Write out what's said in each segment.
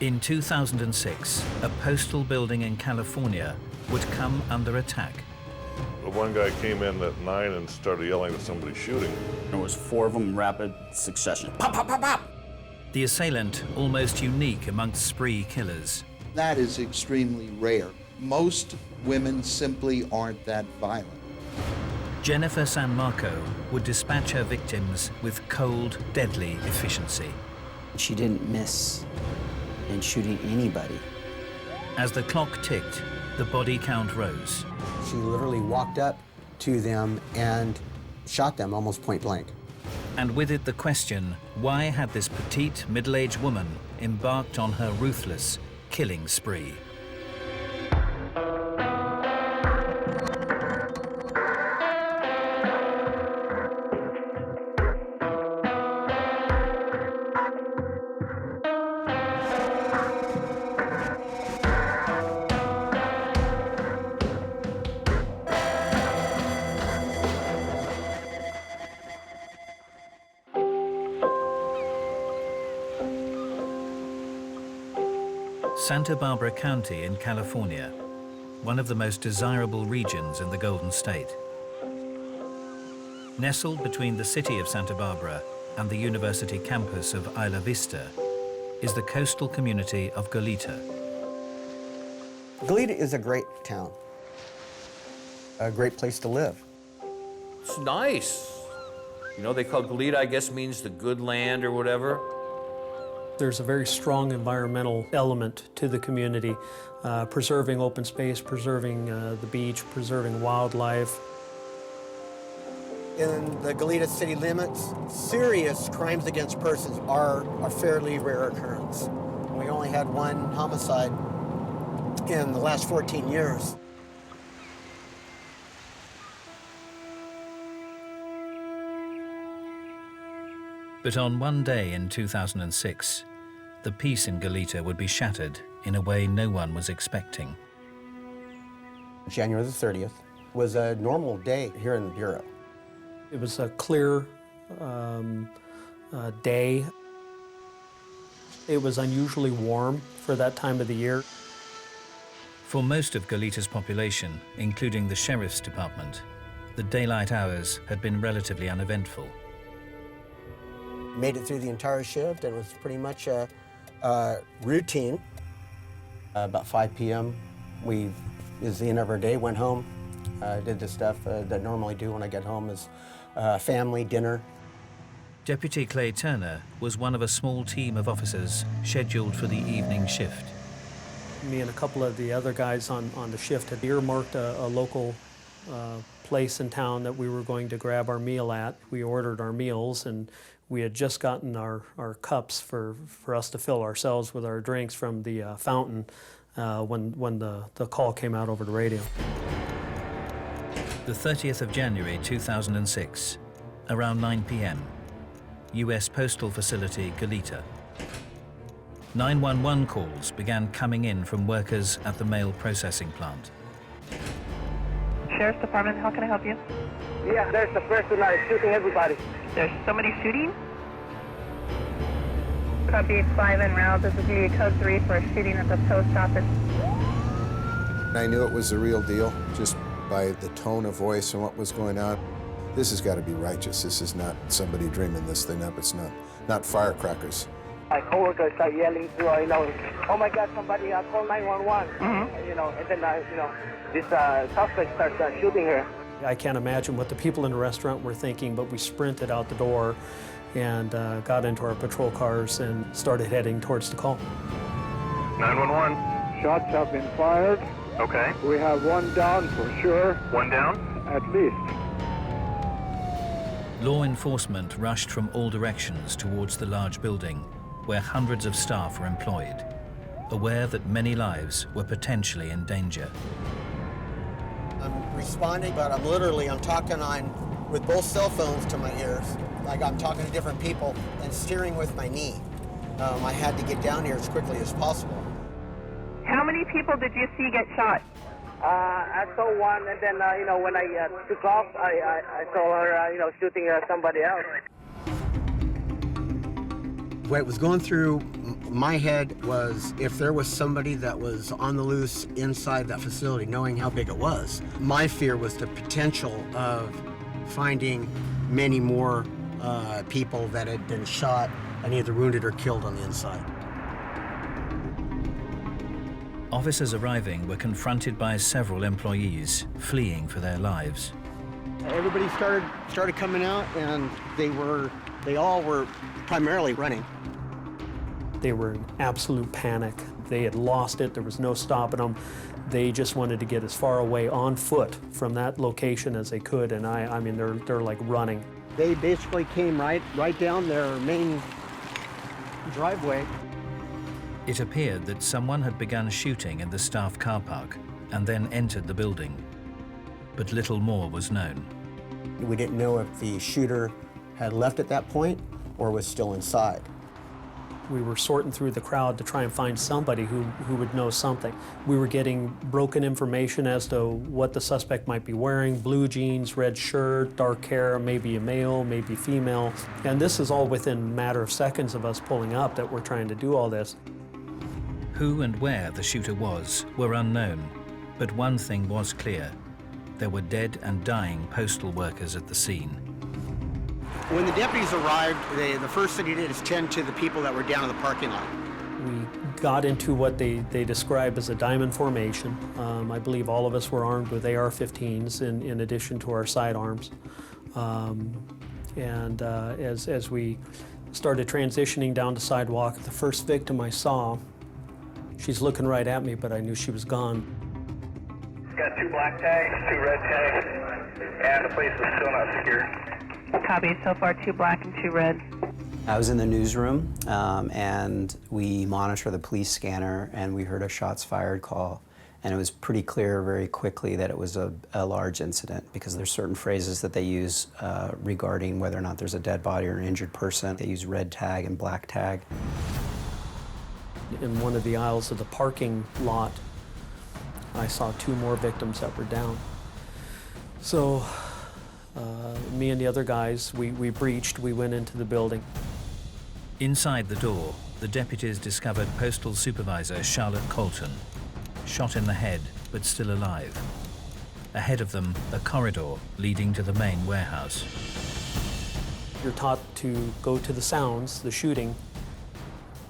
In 2006, a postal building in California would come under attack. One guy came in at 9 and started yelling that somebody shooting. There was 4 of them in rapid succession. Pop, pop, pop, pop! The assailant almost unique amongst spree killers. That is extremely rare. Most women simply aren't that violent. Jennifer San Marco would dispatch her victims with cold, deadly efficiency. She didn't miss in shooting anybody. As the clock ticked, the body count rose. She literally walked up to them and shot them almost point blank. And with it the question, why had this petite, middle-aged woman embarked on her ruthless killing spree? Santa Barbara County in California, one of the most desirable regions in the Golden State. Nestled between the city of Santa Barbara and the university campus of Isla Vista is the coastal community of Goleta. Goleta is a great town, a great place to live. It's nice. You know, they call Goleta, I guess, means the good land or whatever. There's a very strong environmental element to the community, preserving open space, preserving the beach, preserving wildlife. In the Goleta city limits, serious crimes against persons are a fairly rare occurrence. We only had 1 homicide in the last 14 years. But on one day in 2006, the peace in Goleta would be shattered in a way no one was expecting. January the 30th was a normal day here in the Bureau. It was a clear day. It was unusually warm for that time of the year. For most of Goleta's population, including the sheriff's department, the daylight hours had been relatively uneventful. Made it through the entire shift, and it was pretty much a routine. About 5 p.m., is the end of our day, went home, did the stuff that I normally do when I get home, is family, dinner. Deputy Clay Turner was one of a small team of officers scheduled for the evening shift. Me and a couple of the other guys on the shift had earmarked a local place in town that we were going to grab our meal at. We ordered our meals, and we had just gotten our cups for us to fill ourselves with our drinks from the fountain when the call came out over the radio. The 30th of January 2006, around 9 p.m., US Postal Facility, Goleta. 911 calls began coming in from workers at the mail processing plant. Sheriff's Department, how can I help you? Yeah, there's a person that is shooting everybody. There's somebody shooting? Copy 5 en route. This is the code 3 for a shooting at the post office. I knew it was the real deal just by the tone of voice and what was going on. This has got to be righteous. This is not somebody dreaming this thing up. It's not firecrackers. My coworkers start yelling through, oh my God, somebody call 911. And then, this suspect starts shooting her. I can't imagine what the people in the restaurant were thinking, but we sprinted out the door and got into our patrol cars and started heading towards the call. 911. Shots have been fired. Okay. We have 1 down for sure. 1 down? At least. Law enforcement rushed from all directions towards the large building, where hundreds of staff were employed, aware that many lives were potentially in danger. I'm responding, but I'm talking with both cell phones to my ears, like I'm talking to different people, and steering with my knee. I had to get down here as quickly as possible. How many people did you see get shot? I saw one, and then, when I took off, I saw her, shooting somebody else. What was going through my head was if there was somebody that was on the loose inside that facility, knowing how big it was, my fear was the potential of finding many more people that had been shot and either wounded or killed on the inside. Officers arriving were confronted by several employees fleeing for their lives. Everybody started coming out, and they all were primarily running. They were in absolute panic. They had lost it. There was no stopping them. They just wanted to get as far away on foot from that location as they could, and I mean, they're like running. They basically came right down their main driveway. It appeared that someone had begun shooting in the staff car park and then entered the building. But little more was known. We didn't know if the shooter had left at that point or was still inside. We were sorting through the crowd to try and find somebody who would know something. We were getting broken information as to what the suspect might be wearing: blue jeans, red shirt, dark hair, maybe a male, maybe female. And this is all within a matter of seconds of us pulling up that we're trying to do all this. Who and where the shooter was were unknown, but one thing was clear. There were dead and dying postal workers at the scene. When the deputies arrived, the first thing they did is tend to the people that were down in the parking lot. We got into what they describe as a diamond formation. I believe all of us were armed with AR-15s in addition to our sidearms. As we started transitioning down the sidewalk, the first victim I saw, she's looking right at me, but I knew she was gone. Got 2 black tags, 2 red tags, and the place is still not secure. Copy. So far, 2 black and 2 red. I was in the newsroom, and we monitor the police scanner, and we heard a shots fired call. And it was pretty clear very quickly that it was a large incident, because there's certain phrases that they use regarding whether or not there's a dead body or an injured person. They use red tag and black tag. In one of the aisles of the parking lot, I saw 2 more victims that were down. So me and the other guys, we breached, we went into the building. Inside the door, the deputies discovered Postal Supervisor Charlotte Colton, shot in the head but still alive. Ahead of them, a corridor leading to the main warehouse. You're taught to go to the sounds, the shooting,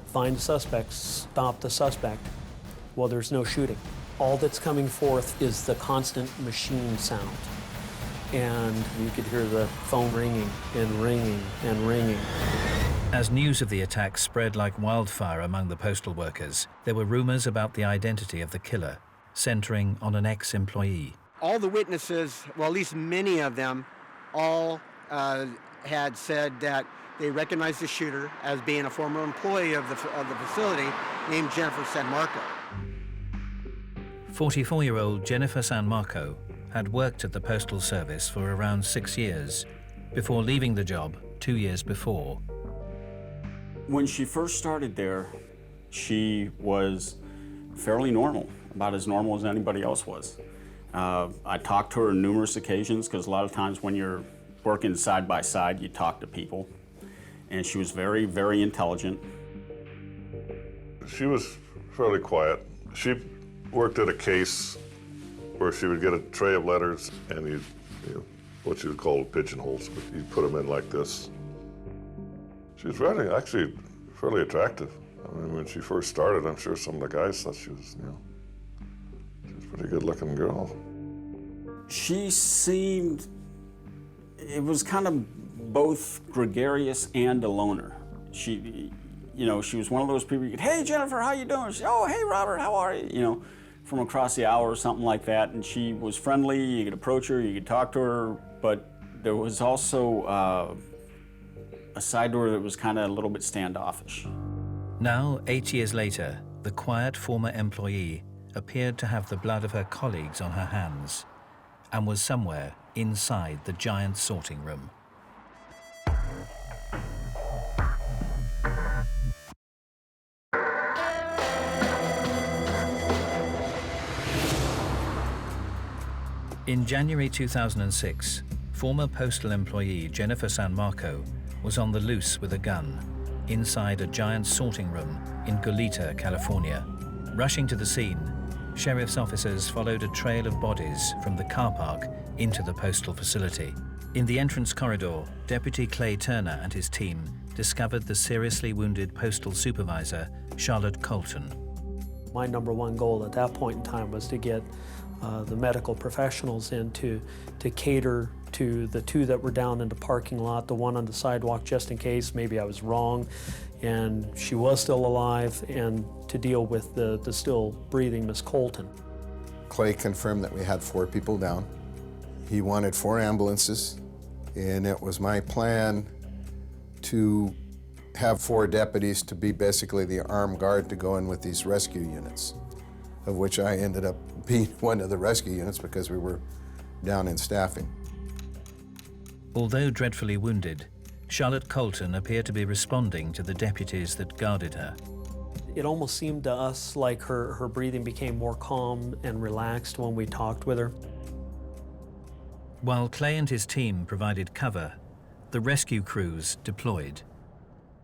find the suspect, stop the suspect. Well, there's no shooting. All that's coming forth is the constant machine sound. And you could hear the phone ringing and ringing and ringing. As news of the attack spread like wildfire among the postal workers, there were rumors about the identity of the killer, centering on an ex-employee. All the witnesses, well, at least many of them, all had said that they recognized the shooter as being a former employee of the facility named Jennifer San Marco. 44-year-old Jennifer San Marco had worked at the Postal Service for around 6 years before leaving the job 2 years before. When she first started there, she was fairly normal, about as normal as anybody else was. I talked to her on numerous occasions, because a lot of times when you're working side by side, you talk to people. And she was very, very intelligent. She was fairly quiet. She worked at a case where she would get a tray of letters, and you know, what you would call pigeonholes, but you'd put them in like this. She was actually fairly attractive. I mean, when she first started, I'm sure some of the guys thought she was a pretty good-looking girl. She seemed, it was kind of both gregarious and a loner. She was one of those people you could, hey, Jennifer, how you doing? She, oh, hey, Robert, how are you? You know, from across the aisle or something like that. And she was friendly, you could approach her, you could talk to her, but there was also a side to her that was kind of a little bit standoffish. Now, 8 years later, the quiet former employee appeared to have the blood of her colleagues on her hands and was somewhere inside the giant sorting room. In January 2006, former postal employee Jennifer San Marco was on the loose with a gun inside a giant sorting room in Goleta, California. Rushing to the scene, sheriff's officers followed a trail of bodies from the car park into the postal facility. In the entrance corridor, Deputy Clay Turner and his team discovered the seriously wounded postal supervisor, Charlotte Colton. My number one goal at that point in time was to get the medical professionals in to cater to the two that were down in the parking lot, the one on the sidewalk just in case maybe I was wrong and she was still alive, and to deal with the still breathing Miss Colton. Clay confirmed that we had 4 people down. He wanted 4 ambulances, and it was my plan to have 4 deputies to be basically the armed guard to go in with these rescue units, of which I ended up being one of the rescue units because we were down in staffing. Although dreadfully wounded, Charlotte Colton appeared to be responding to the deputies that guarded her. It almost seemed to us like her breathing became more calm and relaxed when we talked with her. While Clay and his team provided cover, the rescue crews deployed.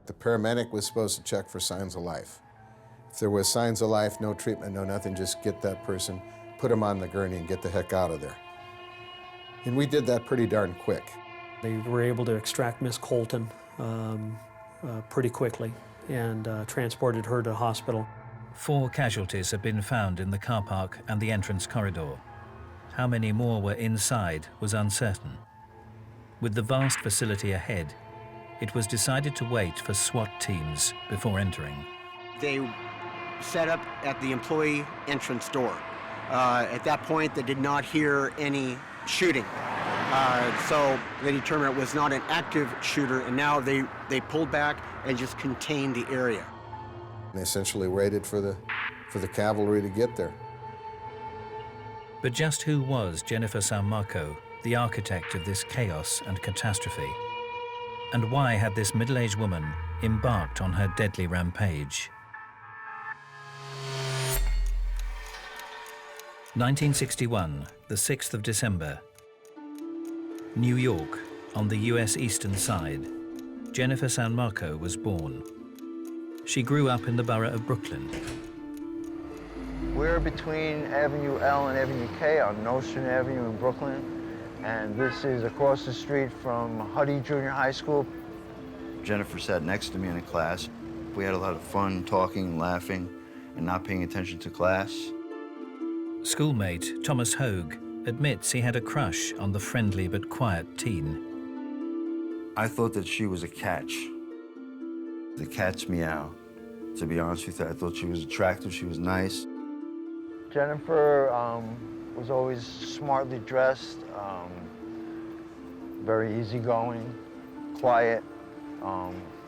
The paramedic was supposed to check for signs of life. If there was signs of life, no treatment, no nothing, just get that person, put them on the gurney and get the heck out of there. And we did that pretty darn quick. They were able to extract Miss Colton pretty quickly and transported her to the hospital. 4 casualties have been found in the car park and the entrance corridor. How many more were inside was uncertain. With the vast facility ahead, it was decided to wait for SWAT teams before entering. They set up at the employee entrance door. At that point, they did not hear any shooting. So they determined it was not an active shooter, and now they pulled back and just contained the area. They essentially waited for the cavalry to get there. But just who was Jennifer San Marco, the architect of this chaos and catastrophe? And why had this middle-aged woman embarked on her deadly rampage? 1961, the 6th of December. New York, on the US eastern side, Jennifer San Marco was born. She grew up in the borough of Brooklyn. We're between Avenue L and Avenue K on Nostrand Avenue in Brooklyn, and this is across the street from Huddy Junior High School. Jennifer sat next to me in a class. We had a lot of fun talking, laughing, and not paying attention to class. Schoolmate Thomas Hogue admits he had a crush on the friendly but quiet teen. I thought that she was a catch. The cat's meow. To be honest with you, I thought she was attractive, she was nice. Jennifer was always smartly dressed, very easygoing, quiet,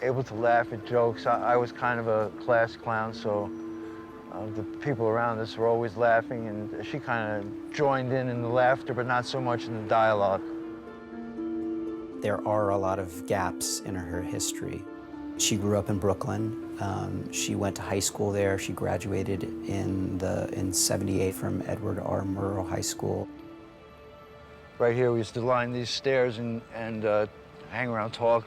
able to laugh at jokes. I was kind of a class clown, so the people around us were always laughing, and she kind of joined in the laughter, but not so much in the dialogue. There are a lot of gaps in her history. She grew up in Brooklyn. She went to high school there. She graduated in '78 from Edward R. Murrow High School. Right here, we used to line these stairs and hang around, talk.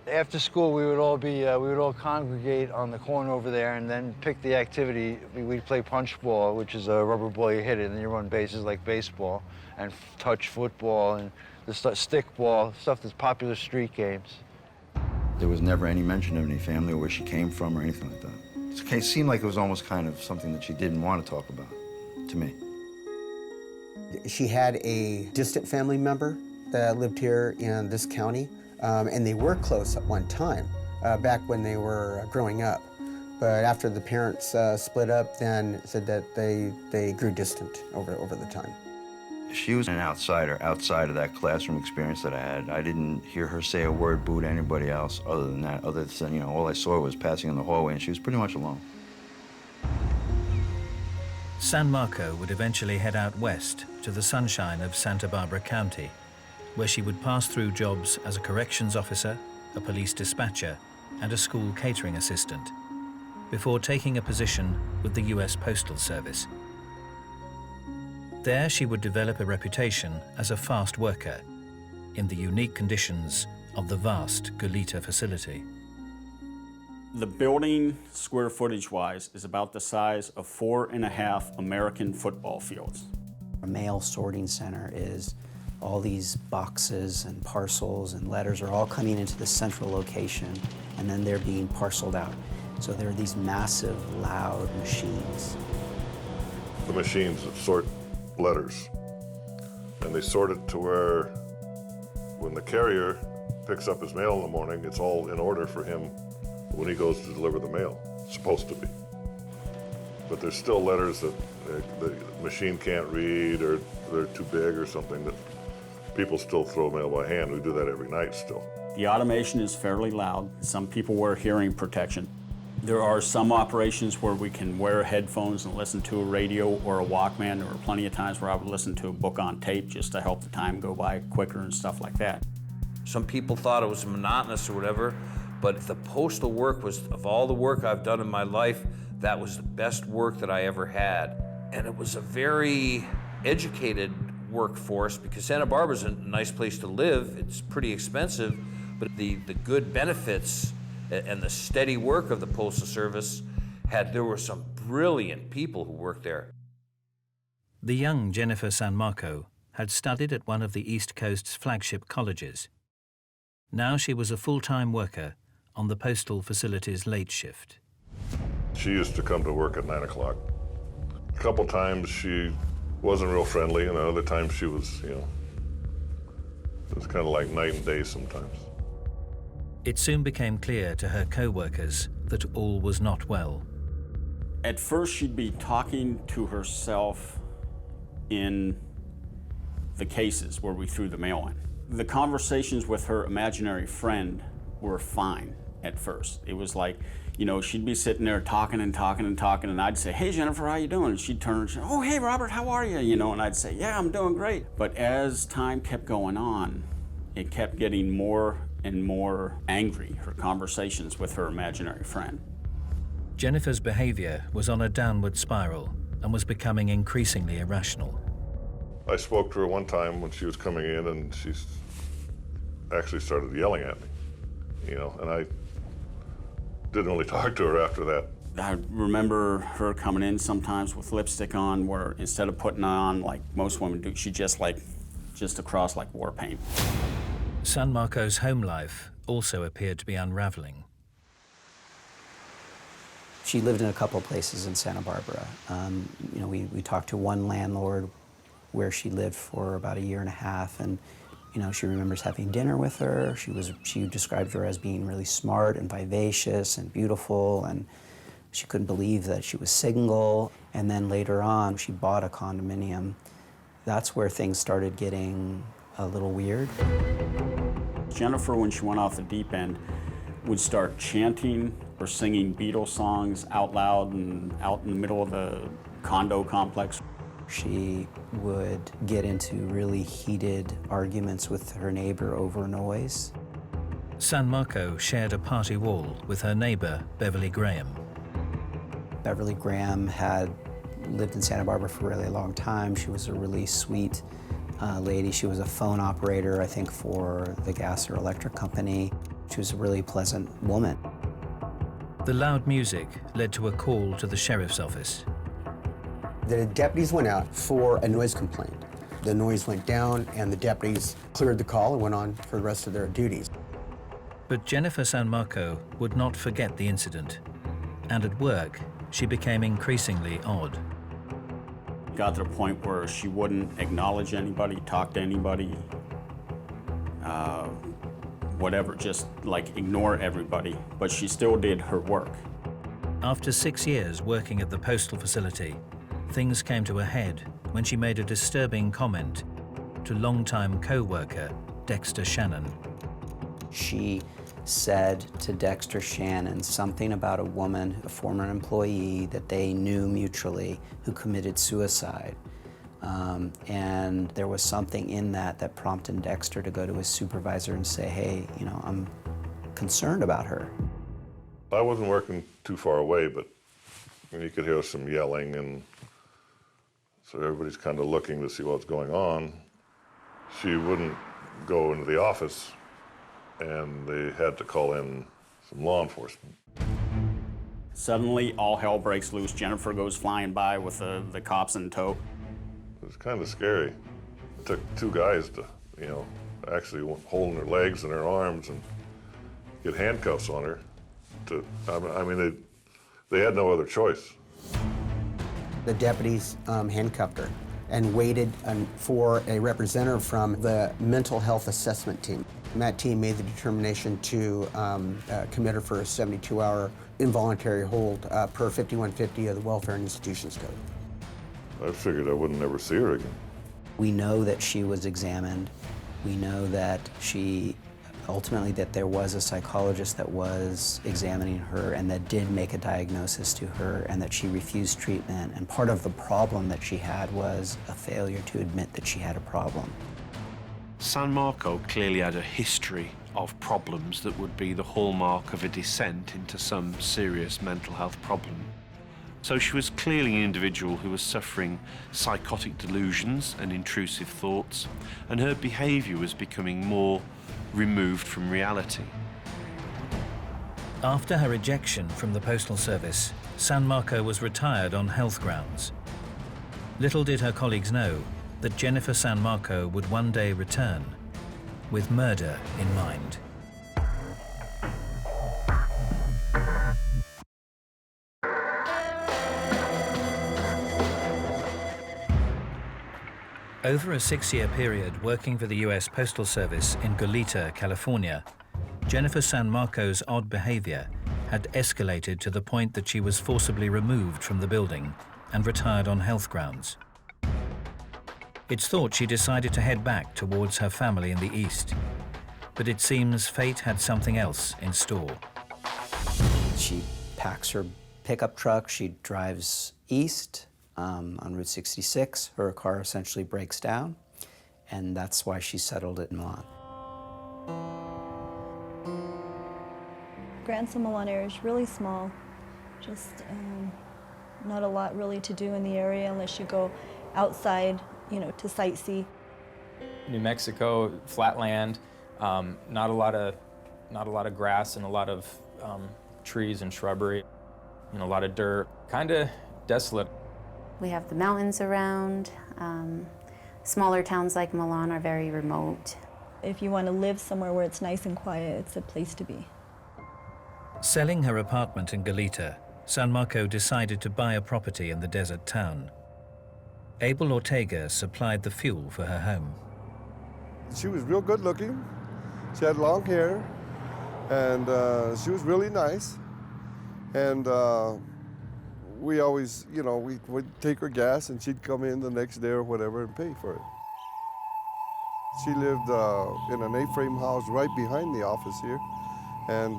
After school, we would all congregate on the corner over there and then pick the activity. We'd play punch ball, which is a rubber ball, you hit it, and then you run bases like baseball, and touch football, and the stick ball, stuff that's popular street games. There was never any mention of any family or where she came from or anything like that. It seemed like it was almost kind of something that she didn't want to talk about, to me. She had a distant family member that lived here in this county, and they were close at one time, back when they were growing up. But after the parents split up, then said that they grew distant over the time. She was an outsider outside of that classroom experience that I had. I didn't hear her say a word, boo to anybody else other than that. Other than, you know, all I saw was passing in the hallway, and she was pretty much alone. San Marco would eventually head out west to the sunshine of Santa Barbara County, where she would pass through jobs as a corrections officer, a police dispatcher, and a school catering assistant, before taking a position with the US Postal Service. There she would develop a reputation as a fast worker in the unique conditions of the vast Goleta facility. The building, square footage-wise, is about the size of 4.5 American football fields. A mail sorting center is all these boxes and parcels and letters are all coming into the central location, and then they're being parceled out. So there are these massive, loud machines. The machines that sort letters, and they sort it to where when the carrier picks up his mail in the morning, it's all in order for him when he goes to deliver the mail. It's supposed to be. But there's still letters that the machine can't read, or they're too big or something, that people still throw mail by hand. We do that every night still. The automation is fairly loud. Some people wear hearing protection. There are some operations where we can wear headphones and listen to a radio or a Walkman. There were plenty of times where I would listen to a book on tape just to help the time go by quicker and stuff like that. Some people thought it was monotonous or whatever, but the postal work was, of all the work I've done in my life, that was the best work that I ever had. And it was a very educated workforce, because Santa Barbara's a nice place to live. It's pretty expensive, but the good benefits and the steady work of the Postal Service there were some brilliant people who worked there. The young Jennifer San Marco had studied at one of the East Coast's flagship colleges. Now she was a full-time worker on the postal facility's late shift. She used to come to work at 9 o'clock. A couple times she wasn't real friendly, and other times she was, it was kind of like night and day sometimes. It soon became clear to her co-workers that all was not well. At first, she'd be talking to herself in the cases where we threw the mail in. The conversations with her imaginary friend were fine at first. It was like, she'd be sitting there talking and talking and talking, and I'd say, "Hey, Jennifer, how you doing?" And she'd turn and say, "Oh, hey, Robert, how are you?" And I'd say, "Yeah, I'm doing great." But as time kept going on, it kept getting more and more angry, her conversations with her imaginary friend. Jennifer's behavior was on a downward spiral and was becoming increasingly irrational. I spoke to her one time when she was coming in, and she actually started yelling at me, and I didn't really talk to her after that. I remember her coming in sometimes with lipstick on, where instead of putting on like most women do, she just across like war paint. San Marco's home life also appeared to be unraveling. She lived in a couple places in Santa Barbara. We talked to one landlord where she lived for about 1.5 years, and she remembers having dinner with her. She described her as being really smart and vivacious and beautiful, and she couldn't believe that she was single. And then later on, she bought a condominium. That's where things started getting a little weird. Jennifer, when she went off the deep end, would start chanting or singing Beatles songs out loud and out in the middle of the condo complex. She would get into really heated arguments with her neighbor over noise. San Marco shared a party wall with her neighbor, Beverly Graham. Beverly Graham had lived in Santa Barbara for a really long time. She was a really sweet lady. She was a phone operator, I think, for the gas or electric company. She was a really pleasant woman. The loud music led to a call to the sheriff's office. The deputies went out for a noise complaint. The noise went down, and the deputies cleared the call and went on for the rest of their duties. But Jennifer San Marco would not forget the incident. And at work, she became increasingly odd. Got to the point where she wouldn't acknowledge anybody, talk to anybody, whatever, just like ignore everybody, but she still did her work. After 6 years working at the postal facility, things came to a head when she made a disturbing comment to longtime co-worker Dexter Shannon. She said to Dexter Shannon something about a woman, a former employee that they knew mutually, who committed suicide. And there was something in that prompted Dexter to go to his supervisor and say, "Hey, I'm concerned about her." I wasn't working too far away, but you could hear some yelling, and so everybody's kind of looking to see what's going on. She wouldn't go into the office, and they had to call in some law enforcement. Suddenly, all hell breaks loose. Jennifer goes flying by with the cops in tow. It was kind of scary. It took two guys to, actually holding her legs and her arms and get handcuffs on her. They had no other choice. The deputies handcuffed her and waited for a representative from the mental health assessment team. And that team made the determination to commit her for a 72-hour involuntary hold per 5150 of the Welfare and Institutions Code. I figured I wouldn't ever see her again. We know that she was examined. We know that ultimately that there was a psychologist that was examining her and that did make a diagnosis to her and that she refused treatment. And part of the problem that she had was a failure to admit that she had a problem. San Marco clearly had a history of problems that would be the hallmark of a descent into some serious mental health problem. So she was clearly an individual who was suffering psychotic delusions and intrusive thoughts, and her behaviour was becoming more removed from reality. After her ejection from the Postal Service, San Marco was retired on health grounds. Little did her colleagues know that Jennifer San Marco would one day return with murder in mind. Over a 6-year period working for the US Postal Service in Goleta, California, Jennifer San Marco's odd behavior had escalated to the point that she was forcibly removed from the building and retired on health grounds. It's thought she decided to head back towards her family in the East, but it seems fate had something else in store. She packs her pickup truck, she drives east on Route 66. Her car essentially breaks down, and that's why she settled it in Milan. Grand San Milan area is really small, just not a lot really to do in the area unless you go outside, to sightsee. New Mexico, flat land, not a lot of grass and a lot of trees and shrubbery, a lot of dirt, kind of desolate. We have the mountains around. Smaller towns like Milan are very remote. If you want to live somewhere where it's nice and quiet, it's a place to be. Selling her apartment in Goleta, San Marco decided to buy a property in the desert town. Abel Ortega supplied the fuel for her home. She was real good looking. She had long hair, and she was really nice. And we always, we'd take her gas, and she'd come in the next day or whatever and pay for it. She lived in an A-frame house right behind the office here, and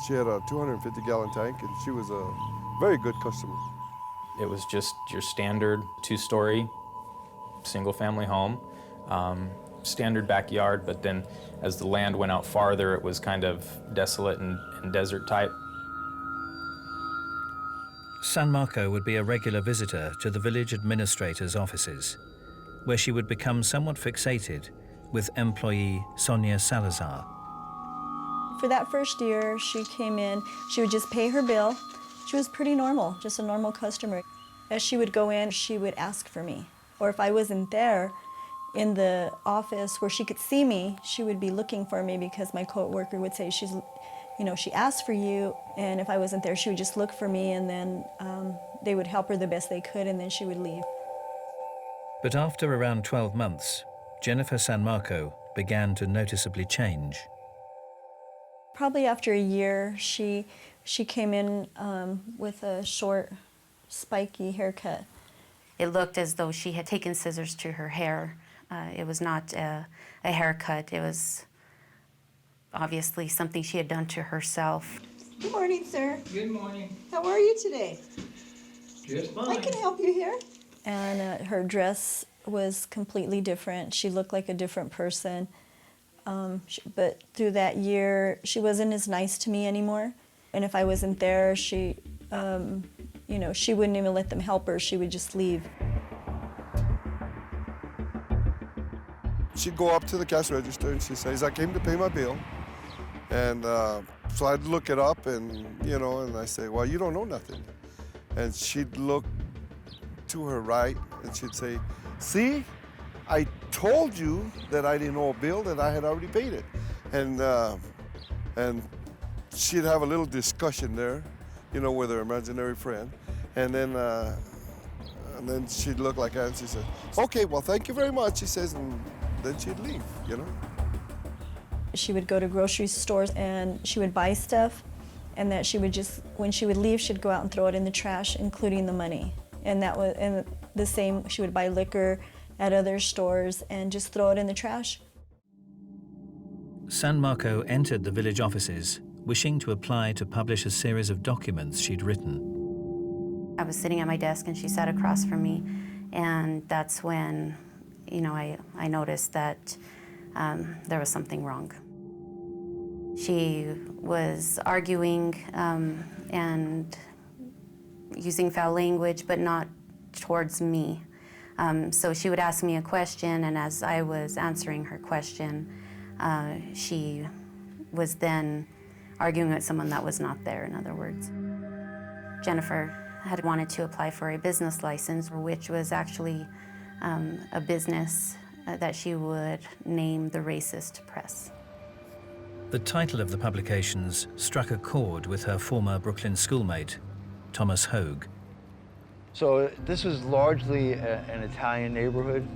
she had a 250-gallon tank, and she was a very good customer. It was just your standard 2-story, single-family home, standard backyard, but then as the land went out farther, it was kind of desolate and desert type. San Marco would be a regular visitor to the village administrator's offices, where she would become somewhat fixated with employee Sonia Salazar. For that first year, she came in, she would just pay her bill. She was pretty normal, just a normal customer. As she would go in, she would ask for me. Or if I wasn't there in the office where she could see me, she would be looking for me because my coworker would say, she asked for you, and if I wasn't there, she would just look for me, and then they would help her the best they could, and then she would leave. But after around 12 months, Jennifer San Marco began to noticeably change. Probably after a year, she came in with a short, spiky haircut. It looked as though she had taken scissors to her hair. It was not a haircut. It was obviously something she had done to herself. Good morning, sir. Good morning. How are you today? Just fine. I can help you here. And her dress was completely different. She looked like a different person. But through that year, she wasn't as nice to me anymore. And if I wasn't there, she wouldn't even let them help her. She would just leave. She'd go up to the cash register and she says, I came to pay my bill. And So I'd look it up and, you know, and I say, well, you don't know nothing. And she'd look to her right and she'd say, see, I told you that I didn't owe a bill, that I had already paid it. And she'd have a little discussion there, you know, with her imaginary friend. And then she'd look like that and she said, okay, well, thank you very much, she says, and then she'd leave, you know. She would go to grocery stores and she would buy stuff, and that she would just, when she would leave, she'd go out and throw it in the trash, including the money. And that was, and the same, she would buy liquor at other stores and just throw it in the trash. San Marco entered the village offices, wishing to apply to publish a series of documents she'd written. I was sitting at my desk and she sat across from me, and that's when, you know, I noticed that there was something wrong. She was arguing and using foul language, but not towards me. So she would ask me a question, and as I was answering her question, she was then arguing with someone that was not there, in other words. Jennifer had wanted to apply for a business license, which was actually a business that she would name the Racist Press. The title of the publications struck a chord with her former Brooklyn schoolmate, Thomas Hogue. So this was largely an Italian neighborhood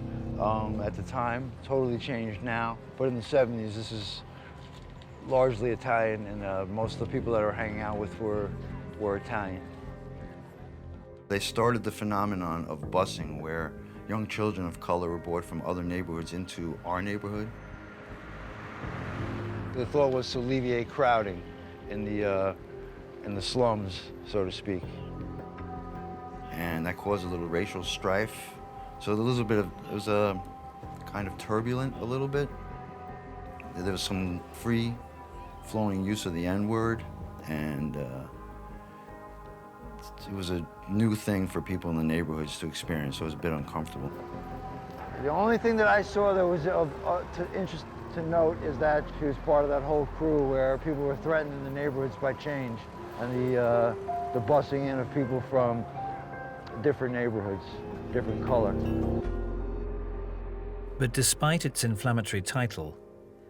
at the time, totally changed now. But in the 70s, this is largely Italian, and most of the people that I were hanging out with were Italian. They started the phenomenon of busing, where young children of color were brought from other neighborhoods into our neighborhood. The thought was to alleviate crowding in the slums, so to speak. And that caused a little racial strife. So there was a bit of, it was kind of turbulent a little bit. There was some free flowing use of the N-word, and it was a new thing for people in the neighborhoods to experience, so it was a bit uncomfortable. The only thing that I saw that was of interest to note is that she was part of that whole crew where people were threatened in the neighborhoods by change, and the busing in of people from different neighborhoods, different color. But despite its inflammatory title,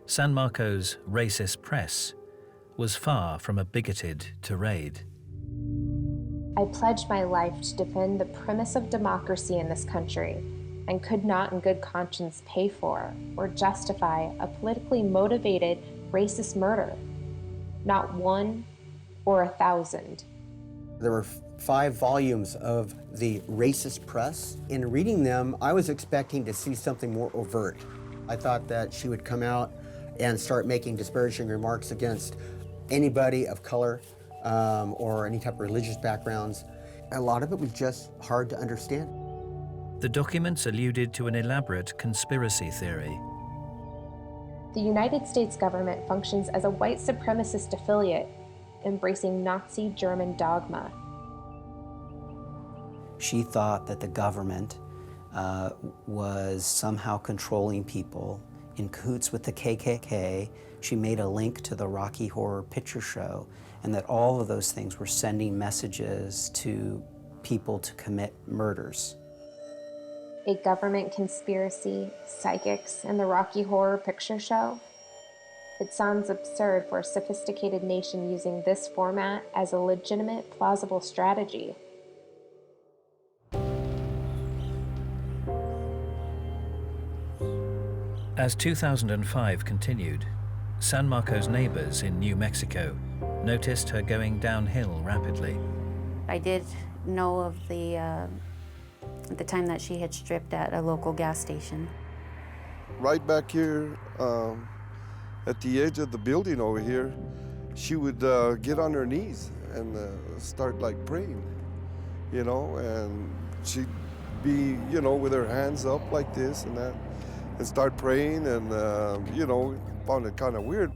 San Marco's Racist Press was far from a bigoted tirade. I pledged my life to defend the premise of democracy in this country, and could not in good conscience pay for or justify a politically motivated racist murder. Not one or 1,000. There were 5 volumes of the Racist Press. In reading them, I was expecting to see something more overt. I thought that she would come out and start making disparaging remarks against anybody of color or any type of religious backgrounds. A lot of it was just hard to understand. The documents alluded to an elaborate conspiracy theory. The United States government functions as a white supremacist affiliate, embracing Nazi German dogma. She thought that the government was somehow controlling people in cahoots with the KKK. She made a link to the Rocky Horror Picture Show, and that all of those things were sending messages to people to commit murders. A government conspiracy, psychics, and the Rocky Horror Picture Show? It sounds absurd for a sophisticated nation using this format as a legitimate, plausible strategy. As 2005 continued, San Marco's neighbors in New Mexico noticed her going downhill rapidly. I did know of the time that she had stripped at a local gas station. Right back here at the edge of the building over here, she would get on her knees and start like praying, you know, and she'd be, you know, with her hands up like this and that, and start praying, and, you know, found it kind of weird.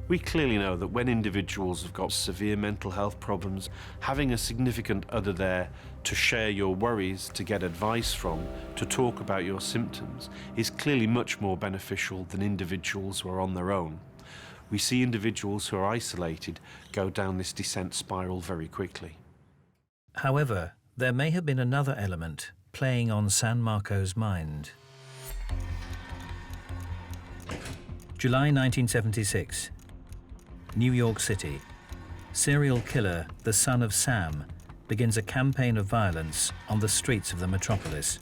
We clearly know that when individuals have got severe mental health problems, having a significant other there to share your worries, to get advice from, to talk about your symptoms, is clearly much more beneficial than individuals who are on their own. we see individuals who are isolated go down this descent spiral very quickly. However, there may have been another element playing on San Marco's mind. July 1976, New York City. Serial killer, the son of Sam, begins a campaign of violence on the streets of the metropolis.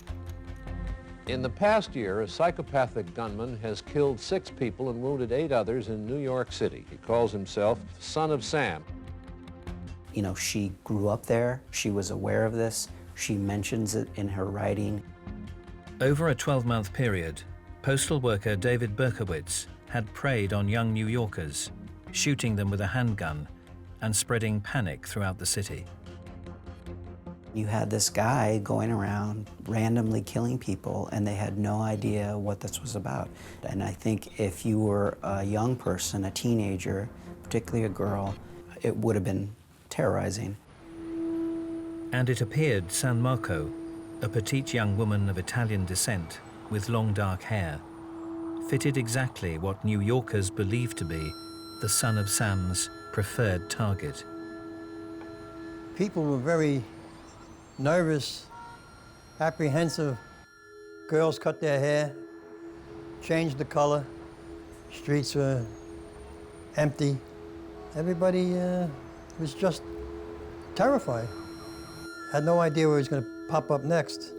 In the past year, a psychopathic gunman has killed 6 people and wounded 8 others in New York City. He calls himself Son of Sam. You know, she grew up there, she was aware of this, she mentions it in her writing. Over a 12-month period, postal worker David Berkowitz had preyed on young New Yorkers, shooting them with a handgun and spreading panic throughout the city. You had this guy going around randomly killing people, and they had no idea what this was about. And I think if you were a young person, a teenager, particularly a girl, it would have been terrorizing. And it appeared San Marco, a petite young woman of Italian descent with long dark hair, fitted exactly what New Yorkers believed to be the son of Sam's preferred target. People were very nervous, apprehensive. Girls cut their hair, changed the color. Streets were empty. Everybody was just terrified. Had no idea where he was going to pop up next.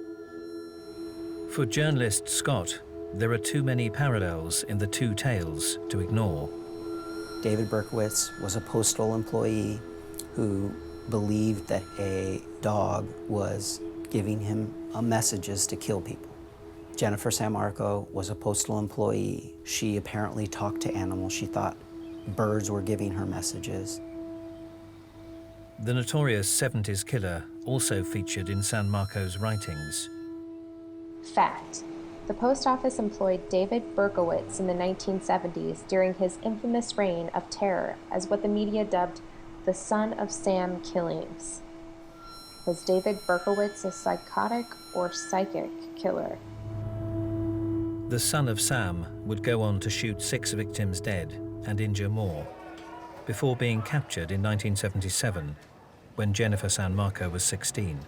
For journalist Scott, there are too many parallels in the two tales to ignore. David Berkowitz was a postal employee who believed that a dog was giving him messages to kill people. Jennifer San Marco was a postal employee. She apparently talked to animals. She thought birds were giving her messages. The notorious 70s killer also featured in San Marco's writings. Fact. The post office employed David Berkowitz in the 1970s during his infamous reign of terror as what the media dubbed the Son of Sam killings. Was David Berkowitz a psychotic or psychic killer? The son of Sam would go on to shoot 6 victims dead and injure more, before being captured in 1977, when Jennifer San Marco was 16.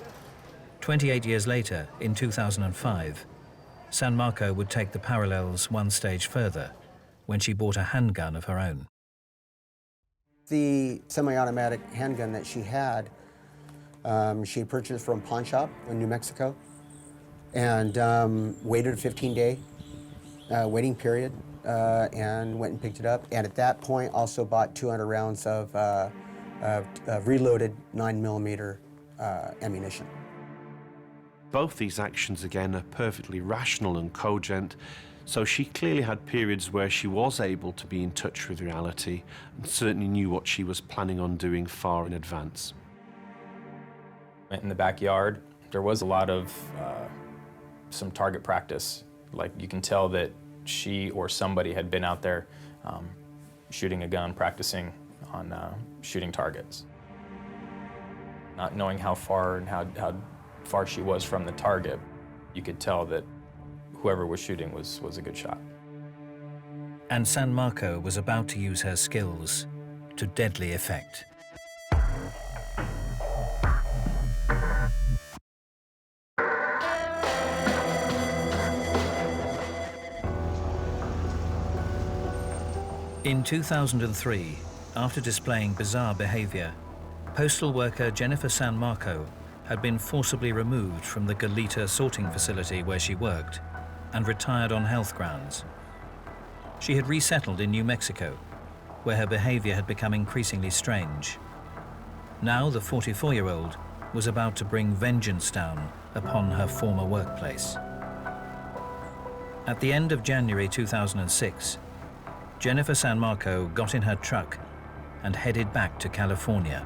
28 years later, in 2005, San Marco would take the parallels one stage further when she bought a handgun of her own. The semi-automatic handgun that she had purchased from a pawn shop in New Mexico and waited a 15-day waiting period and went and picked it up. And at that point also bought 200 rounds of reloaded 9mm ammunition. Both these actions, again, are perfectly rational and cogent, so she clearly had periods where she was able to be in touch with reality and certainly knew what she was planning on doing far in advance. In the backyard, there was a lot of some target practice. Like, you can tell that she or somebody had been out there shooting a gun, practicing on shooting targets. Not knowing how far and how far she was from the target, you could tell that whoever was shooting was a good shot. And San Marco was about to use her skills to deadly effect. In 2003, after displaying bizarre behavior, postal worker Jennifer San Marco had been forcibly removed from the Goleta sorting facility where she worked and retired on health grounds. She had resettled in New Mexico, where her behavior had become increasingly strange. Now the 44-year-old was about to bring vengeance down upon her former workplace. At the end of January 2006, Jennifer San Marco got in her truck and headed back to California.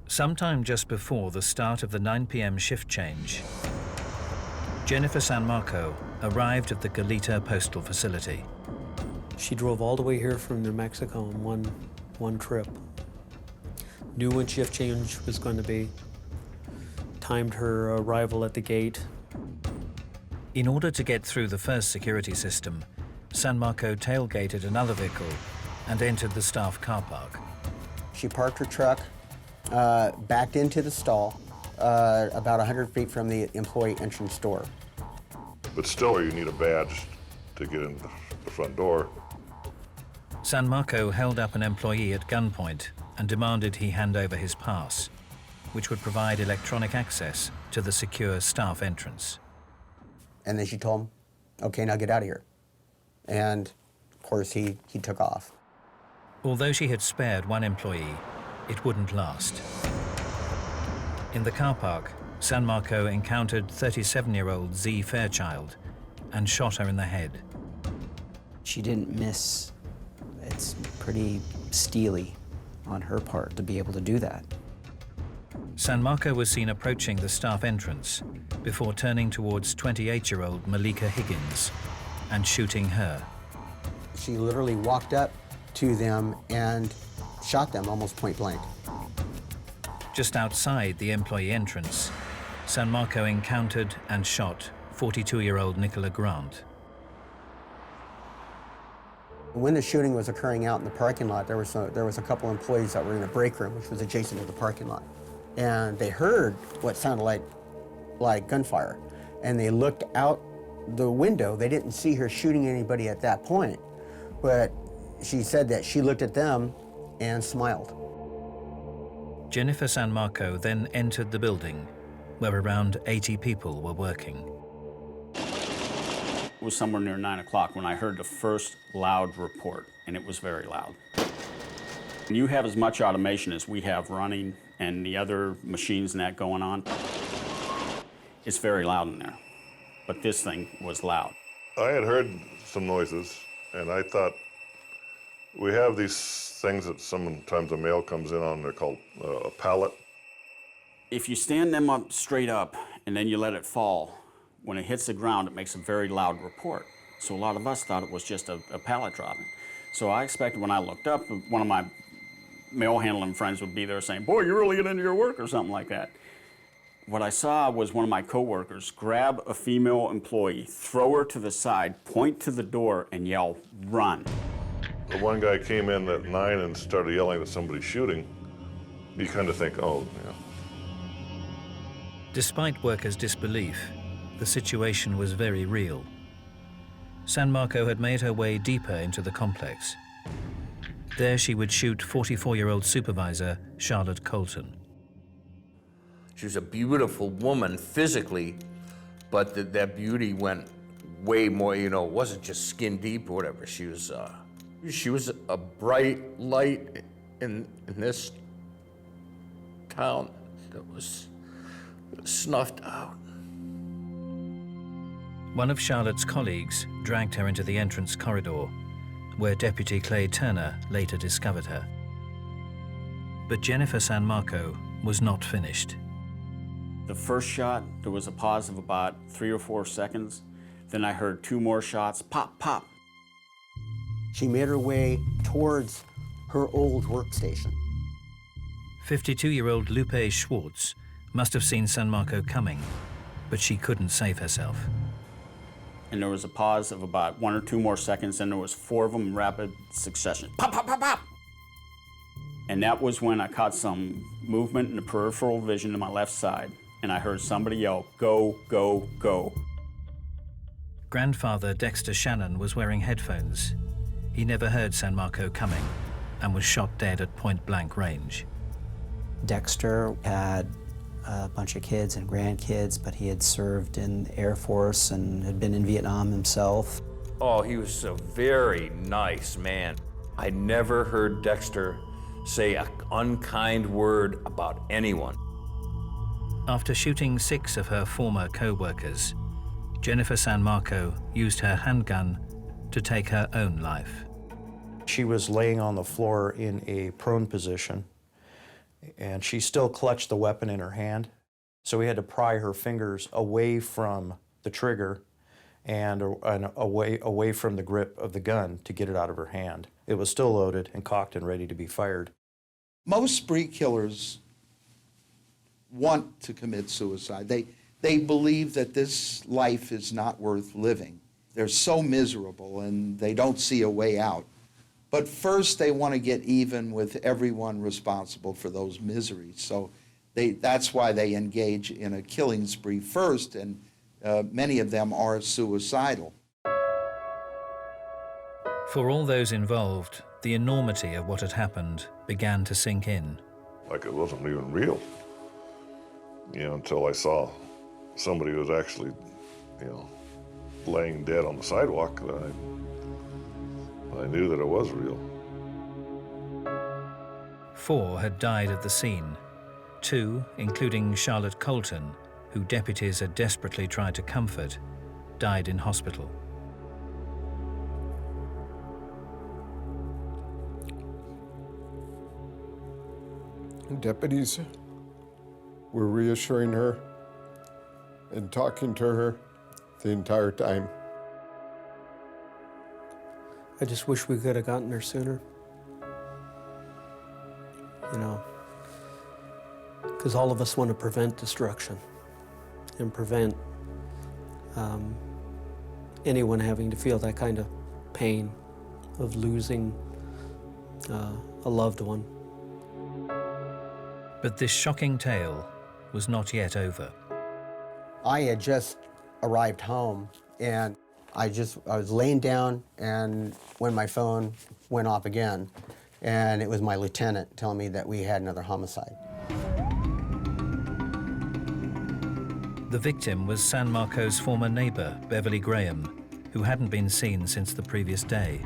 Sometime just before the start of the 9 p.m. shift change, Jennifer San Marco arrived at the Goleta postal facility. She drove all the way here from New Mexico in one trip. Knew when shift change was going to be, timed her arrival at the gate. In order to get through the first security system, San Marco tailgated another vehicle and entered the staff car park. She parked her truck, backed into the stall, about 100 feet from the employee entrance door. But still, you need a badge to get in the front door. San Marco held up an employee at gunpoint and demanded he hand over his pass, which would provide electronic access to the secure staff entrance. And then she told him, okay, now get out of here. And of course, he took off. Although she had spared one employee, it wouldn't last. In the car park, San Marco encountered 37-year-old Z. Fairchild and shot her in the head. She didn't miss. It's pretty steely on her part to be able to do that. San Marco was seen approaching the staff entrance before turning towards 28-year-old Malika Higgins and shooting her. She literally walked up to them and shot them almost point blank. Just outside the employee entrance, San Marco encountered and shot 42-year-old Nicola Grant. When the shooting was occurring out in the parking lot, there was a couple employees that were in a break room, which was adjacent to the parking lot. And they heard what sounded like gunfire. And they looked out the window. They didn't see her shooting anybody at that point. But she said that she looked at them and smiled. Jennifer San Marco then entered the building, where around 80 people were working. It was somewhere near 9 o'clock when I heard the first loud report, and it was very loud. When you have as much automation as we have running and the other machines and that going on, it's very loud in there. But this thing was loud. I had heard some noises, and I thought, we have these things that sometimes the mail comes in on, they're called a pallet. If you stand them up straight up and then you let it fall, when it hits the ground, it makes a very loud report. So a lot of us thought it was just a pallet dropping. So I expected when I looked up, one of my mail handling friends would be there saying, boy, you're really getting into your work or something like that. What I saw was one of my coworkers grab a female employee, throw her to the side, point to the door, and yell, run. The one guy came in at 9 and started yelling at somebody shooting. You kind of think, oh, yeah. Despite workers' disbelief, the situation was very real. San Marco had made her way deeper into the complex. There she would shoot 44-year-old supervisor Charlotte Colton. She was a beautiful woman physically, but that beauty went way more, you know, it wasn't just skin deep or whatever. She was a bright light in this town that was snuffed out. One of Charlotte's colleagues dragged her into the entrance corridor, where Deputy Clay Turner later discovered her. But Jennifer San Marco was not finished. The first shot, there was a pause of about 3 or 4 seconds. Then I heard 2 more shots, pop, pop. She made her way towards her old workstation. 52-year-old Lupe Schwartz must have seen San Marco coming, but she couldn't save herself. And there was a pause of about 1 or 2 more seconds, and there was 4 of them in rapid succession. Pop, pop, pop, pop! And that was when I caught some movement in the peripheral vision to my left side, and I heard somebody yell, go, go, go. Grandfather Dexter Shannon was wearing headphones. He never heard San Marco coming and was shot dead at point-blank range. Dexter had a bunch of kids and grandkids, but he had served in the Air Force and had been in Vietnam himself. Oh, he was a very nice man. I never heard Dexter say an unkind word about anyone. After shooting 6 of her former co-workers, Jennifer San Marco used her handgun to take her own life. She was laying on the floor in a prone position, and she still clutched the weapon in her hand. So we had to pry her fingers away from the trigger and away from the grip of the gun to get it out of her hand. It was still loaded and cocked and ready to be fired. Most spree killers want to commit suicide. they believe that this life is not worth living. They're so miserable and they don't see a way out. But first they want to get even with everyone responsible for those miseries. So that's why they engage in a killing spree first, and many of them are suicidal. For all those involved, the enormity of what had happened began to sink in. Like it wasn't even real, until I saw somebody who was actually, laying dead on the sidewalk. I knew that it was real. 4 had died at the scene. 2, including Charlotte Colton, who deputies had desperately tried to comfort, died in hospital. Deputies were reassuring her and talking to her the entire time. I just wish we could have gotten there sooner. Because all of us want to prevent destruction and prevent anyone having to feel that kind of pain of losing a loved one. But this shocking tale was not yet over. I had just arrived home, and I was laying down, and when my phone went off again, and it was my lieutenant telling me that we had another homicide. The victim was San Marco's former neighbor, Beverly Graham, who hadn't been seen since the previous day.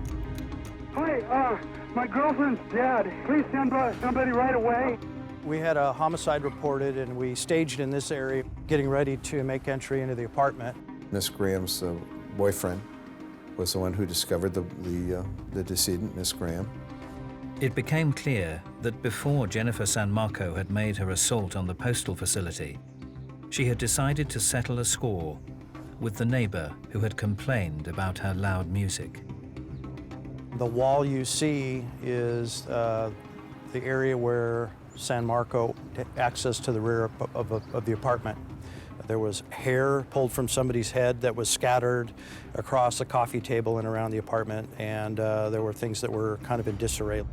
Hi, my girlfriend's dead. Please send somebody right away. We had a homicide reported, and we staged in this area, getting ready to make entry into the apartment. Miss Graham's boyfriend was the one who discovered the decedent, Miss Graham. It became clear that before Jennifer San Marco had made her assault on the postal facility, she had decided to settle a score with the neighbor who had complained about her loud music. The wall you see is the area where San Marco had access to the rear of the apartment. There was hair pulled from somebody's head that was scattered across the coffee table and around the apartment, and there were things that were kind of in disarray.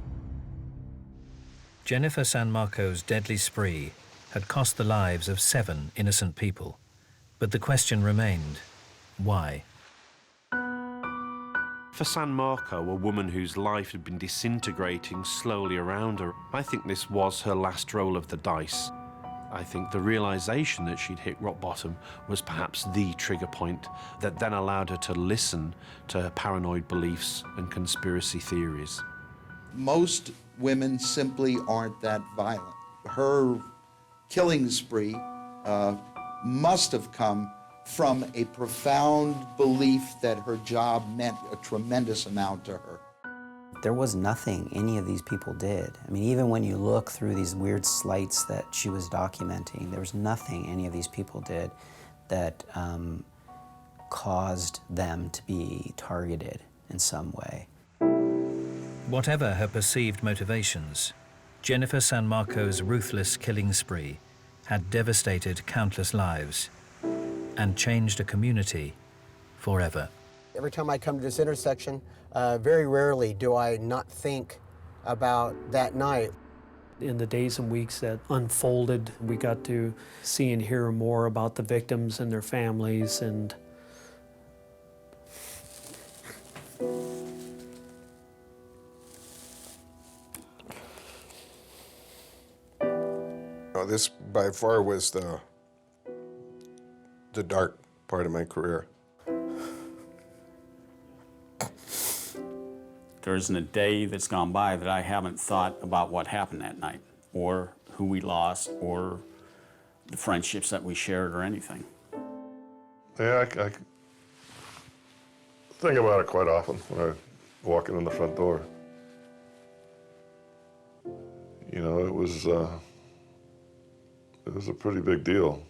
Jennifer San Marco's deadly spree had cost the lives of 7 innocent people. But the question remained, why? For San Marco, a woman whose life had been disintegrating slowly around her, I think this was her last roll of the dice. I think the realization that she'd hit rock bottom was perhaps the trigger point that then allowed her to listen to her paranoid beliefs and conspiracy theories. Most women simply aren't that violent. Her killing spree must have come from a profound belief that her job meant a tremendous amount to her. There was nothing any of these people did. I mean, even when you look through these weird slights that she was documenting, there was nothing any of these people did that caused them to be targeted in some way. Whatever her perceived motivations, Jennifer San Marco's ruthless killing spree had devastated countless lives and changed a community forever. Every time I come to this intersection, very rarely do I not think about that night. In the days and weeks that unfolded, we got to see and hear more about the victims and their families, and this by far was the dark part of my career. There isn't a day that's gone by that I haven't thought about what happened that night, or who we lost, or the friendships that we shared, or anything. Yeah, I think about it quite often when I'm walking in the front door. You know, it was a pretty big deal.